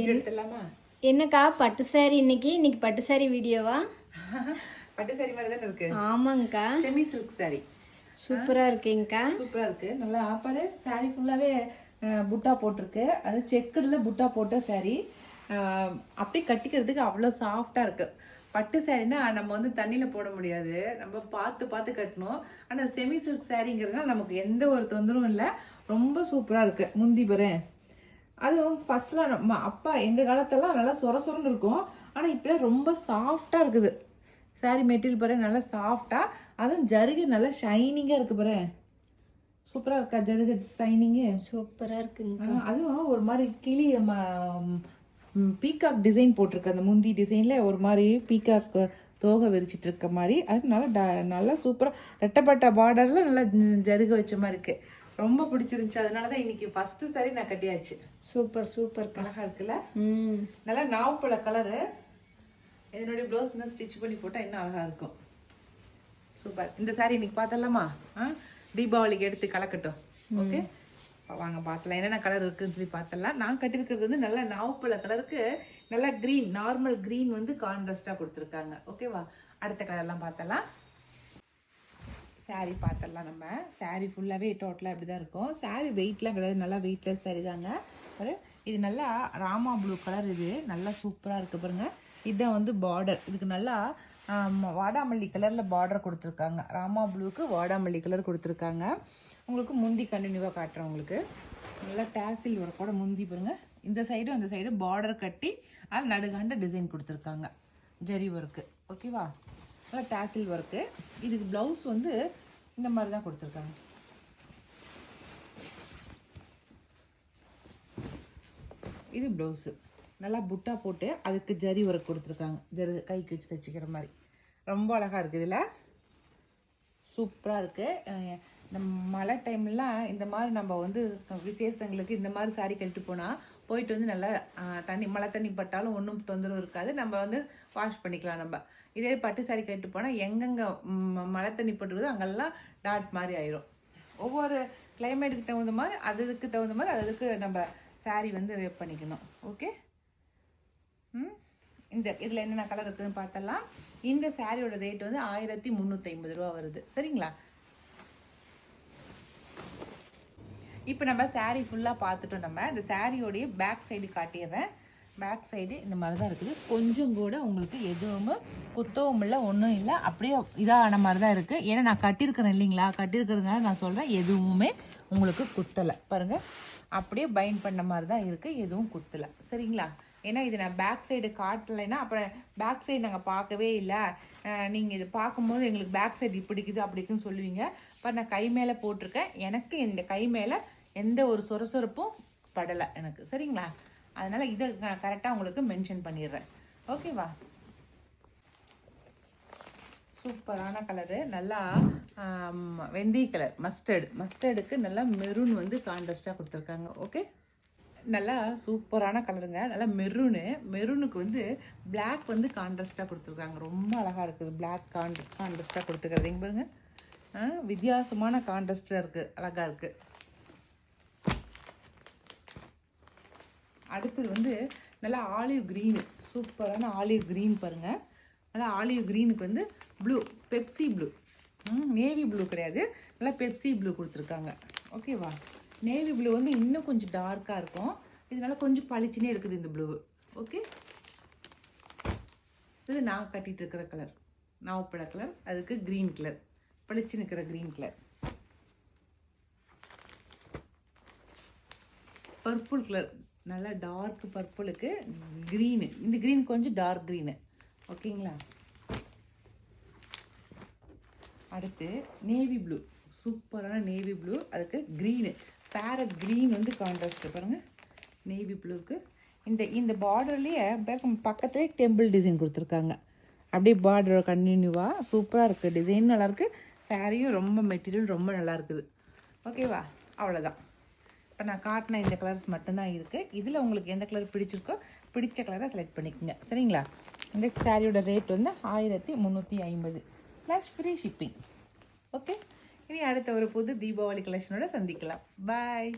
எடுத்துடலாமா? என்னக்கா பட்டு சாரி இன்னைக்கு பட்டு சாரி வீடியோவா? பட்டு சாரி மாதிரி தானே இருக்கு. ஆமாங்கக்கா, செமி சில்க் சாரி சூப்பரா இருக்குங்கக்கா. சூப்பரா இருக்கு. நல்லா ஆப்பாரு சாரி ஃபுல்லாவே புட்டா போட்டிருக்கு. அது செக்குடுல புட்டா போட்ட சாரி. அப்படியே கட்டிக்கிறதுக்கு அவ்வளோ சாஃப்டா இருக்கு. பட்டு சாரின்னா நம்ம வந்து தண்ணியில போட முடியாது, நம்ம பார்த்து பார்த்து கட்டணும். ஆனால் செமி சில்க் சாரிங்கிறதுனால நமக்கு எந்த ஒரு தொந்தரவும் இல்லை. ரொம்ப சூப்பராக இருக்கு. முந்தி பரேன் அதுவும் ஃபர்ஸ்ட்லாம் நம்ம அப்பா எங்கள் காலத்தெல்லாம் நல்லா சொர சொரன்னு இருக்கும். ஆனால் இப்போலாம் ரொம்ப சாஃப்டாக இருக்குது. சாரி மெட்டீரியல் பாரு, நல்லா சாஃப்டாக. அதுவும் ஜருகு நல்லா ஷைனிங்காக இருக்குது பாரு. சூப்பராக இருக்கா ஜருகு ஷைனிங்கு? சூப்பரா இருக்குங்க. அதுவும் ஒரு மாதிரி கிளி பீகாக் டிசைன் போட்டிருக்கு. அந்த முந்தி டிசைனில் ஒரு மாதிரி பீகாக் தோகை விரிச்சிட்டு இருக்க மாதிரி. அது நல்லா சூப்பராக ரெட்டப்பட்ட பார்டரில் நல்லா ஜருகு வச்ச மாதிரி இருக்குது. ரொம்ப பிடிச்சிருந்துச்சு. அதனால தான் இன்னைக்கு ஃபர்ஸ்ட் சாரி நான் கட்டியாச்சு. சூப்பர் சூப்பர், அழகா இருக்குல்ல? நல்லா நாவப்பழ கலரு. இதனுடைய ப்ளவுஸ் இன்னும் ஸ்டிச் பண்ணி போட்டால் இன்னும் அழகா இருக்கும். சூப்பர். இந்த சாரி இன்னைக்கு பார்த்தலாமா? தீபாவளிக்கு எடுத்து கலக்கட்டும். ஓகே, வாங்க பார்க்கலாம் என்னென்ன கலர் இருக்குன்னு சொல்லி பார்த்தலாம். நான் கட்டியிருக்கிறது வந்து நல்லா நாவப்பழ கலருக்கு நல்லா க்ரீன், நார்மல் க்ரீன் வந்து கான்ட்ராஸ்டாக கொடுத்துருக்காங்க. ஓகேவா? அடுத்த கலர்லாம் பார்த்தலாம். சாரீ பார்த்துடலாம். நம்ம சாரீ ஃபுல்லாகவே டோட்டலாக இப்படி தான் இருக்கும். சாரீ வெயிட்லாம் கிடையாது, நல்லா வெயிட்லெஸ் சாரீ தாங்க. இது நல்லா ராமா ப்ளூ கலர். இது நல்லா சூப்பராக இருக்குது பாருங்கள். இதுதான் வந்து பார்டர். இதுக்கு நல்லா வாடாமல்லி கலரில் பார்டர் கொடுத்துருக்காங்க. ராமா ப்ளூக்கு வாடாமல்லி கலர் கொடுத்துருக்காங்க. உங்களுக்கு முந்தி கண்டினியூவாக காட்டுறேன். உங்களுக்கு நல்லா டேசில் ஒர்க்கோட முந்தி பாருங்கள். இந்த சைடும் அந்த சைடும் பார்டர் கட்டி அது நடுகாண்ட டிசைன் கொடுத்துருக்காங்க, ஜரி ஒர்க்கு. ஓகேவா? நல்லா டேசில் ஒர்க்கு. இதுக்கு ப்ளவுஸ் வந்து இந்த மாதிரி தான் கொடுத்துருக்காங்க. இது ப்ளவுஸு நல்லா புட்டா போட்டு அதுக்கு ஜரி ஒர்க் கொடுத்துருக்காங்க. ஜரி கைக்கு வச்சு தைச்சிக்கிற மாதிரி ரொம்ப அழகாக இருக்குது. இதில் சூப்பராக இருக்குது. நம்ம மழை டைம்லாம் இந்த மாதிரி நம்ம வந்து விசேஷங்களுக்கு இந்த மாதிரி சாரீ கட்டிட்டு போனால் போயிட்டு வந்து நல்லா மழை தண்ணி பட்டாலும் ஒன்றும் தொந்தரவு இருக்காது. நம்ம வந்து வாஷ் பண்ணிக்கலாம். நம்ம இதே பட்டு சாரீ கட்டிட்டு போனால் எங்கெங்கே மழை தண்ணி பட்டுருதோ அங்கெல்லாம் டாட் மாதிரி ஆயிரும். ஒவ்வொரு கிளைமேட்டுக்கு தகுந்த மாதிரி அதுக்கு தகுந்த மாதிரி அதுக்கு நம்ம சாரீ வந்து ரேப் பண்ணிக்கணும். ஓகே, இந்த இதில் என்னென்ன கலர் இருக்குதுன்னு பார்த்தலாம். இந்த சாரியோட ரேட் வந்து 1350 ரூபா வருது. சரிங்களா? இப்போ நம்ம சாரீ ஃபுல்லாக பார்த்துட்டோம். நம்ம இந்த சாரியோடைய பேக் சைடு காட்டிடுறேன். பேக் சைடு இந்த மாதிரி தான் இருக்குது. கொஞ்சம் கூட உங்களுக்கு எதுவுமே குத்தவும் இல்லை, ஒன்றும் இல்லை. அப்படியே இதான மாதிரி தான் இருக்குது. ஏன்னா நான் கட்டியிருக்கிறேன் இல்லைங்களா, கட்டியிருக்கிறதுனால நான் சொல்கிறேன் எதுவுமே உங்களுக்கு குத்தலை. பாருங்கள், அப்படியே பைண்ட் பண்ண மாதிரி தான் இருக்குது, எதுவும் குத்தலை. சரிங்களா? ஏன்னா இது நான் பேக் சைடு காட்டலைன்னா அப்புறம் பேக் சைடு நாங்கள் பார்க்கவே இல்லை, நீங்கள் இது பார்க்கும்போது எங்களுக்கு பேக் சைடு இப்படிக்குது அப்படிக்குன்னு சொல்லுவீங்க. இப்போ நான் கை மேலே போட்டிருக்கேன். எனக்கு இந்த கை மேலே எந்த ஒரு சொரசொரப்பும் படலை எனக்கு. சரிங்களா? அதனால் இதை நான் கரெக்டாக உங்களுக்கு மென்ஷன் பண்ணிடுறேன். ஓகேவா? சூப்பரான கலரு. நல்லா வெந்தய கலர், மஸ்டர்டுக்கு நல்லா மெரூன் வந்து கான்ட்ராஸ்டாக கொடுத்துருக்காங்க. ஓகே, நல்லா சூப்பரான கலருங்க. நல்லா மெரூனுக்கு வந்து பிளாக் வந்து கான்ட்ராஸ்டாக கொடுத்துருக்காங்க. ரொம்ப அழகாக இருக்குது. பிளாக் கான்ட்ராஸ்டாக கொடுத்துக்கிறதுங்க பாருங்க. வித்தியாசமான கான்ட்ராஸ்டாக இருக்குது, அழகாக இருக்குது. அடுத்தது வந்து நல்லா ஆலிவ் க்ரீனு, சூப்பரான ஆலிவ் க்ரீன் பாருங்கள். நல்லா ஆலிவ் க்ரீனுக்கு வந்து blue, Pepsi blue, navy blue கிடையாது, நல்லா பெப்சி ப்ளூ கொடுத்துருக்காங்க. ஓகேவா? நேவி ப்ளூ வந்து இன்னும் கொஞ்சம் டார்க்காக இருக்கும். இதனால கொஞ்சம் பளிச்சுனே இருக்குது இந்த ப்ளூ. ஓகே, இது நான் கட்டிகிட்டு இருக்கிற கலர் நாவப்பழ கலர். அதுக்கு க்ரீன் கலர், பளிச்சுன்னு இருக்கிற க்ரீன் கலர். பர்பிள் கலர், நல்லா டார்க் பர்பிளுக்கு க்ரீனு. இந்த க்ரீன் கொஞ்சம் டார்க் க்ரீனு. ஓகேங்களா? அடுத்து நேவி ப்ளூ, சூப்பரான நேவி ப்ளூ. அதுக்கு க்ரீனு, பேரட் க்ரீன் வந்து கான்ட்ராஸ்ட் பாருங்கள். நேவி ப்ளூக்கு இந்த பார்டர்லேயே பக்கத்துலேயே டெம்பிள் டிசைன் கொடுத்துருக்காங்க. அப்படியே பார்டர் கண்டினியூவாக சூப்பராக இருக்குது. டிசைன் நல்லாயிருக்கு, சாரியும் ரொம்ப மெட்டீரியல் ரொம்ப நல்லா இருக்குது. ஓகேவா? அவ்வளோதான். இப்போ நான் காட்டின இந்த கலர்ஸ் மட்டும்தான் இருக்குது. இதில் உங்களுக்கு எந்த கலர் பிடிச்சிருக்கோ பிடிச்ச கலரை செலக்ட் பண்ணிக்கோங்க. சரிங்களா? இந்த சாரியோட ரேட் வந்து 1350 ப்ளஸ் ஃப்ரீ ஷிப்பிங். ஓகே, இனி அடுத்த ஒரு புது தீபாவளி கலெக்ஷனோட சந்திக்கலாம். பாய்.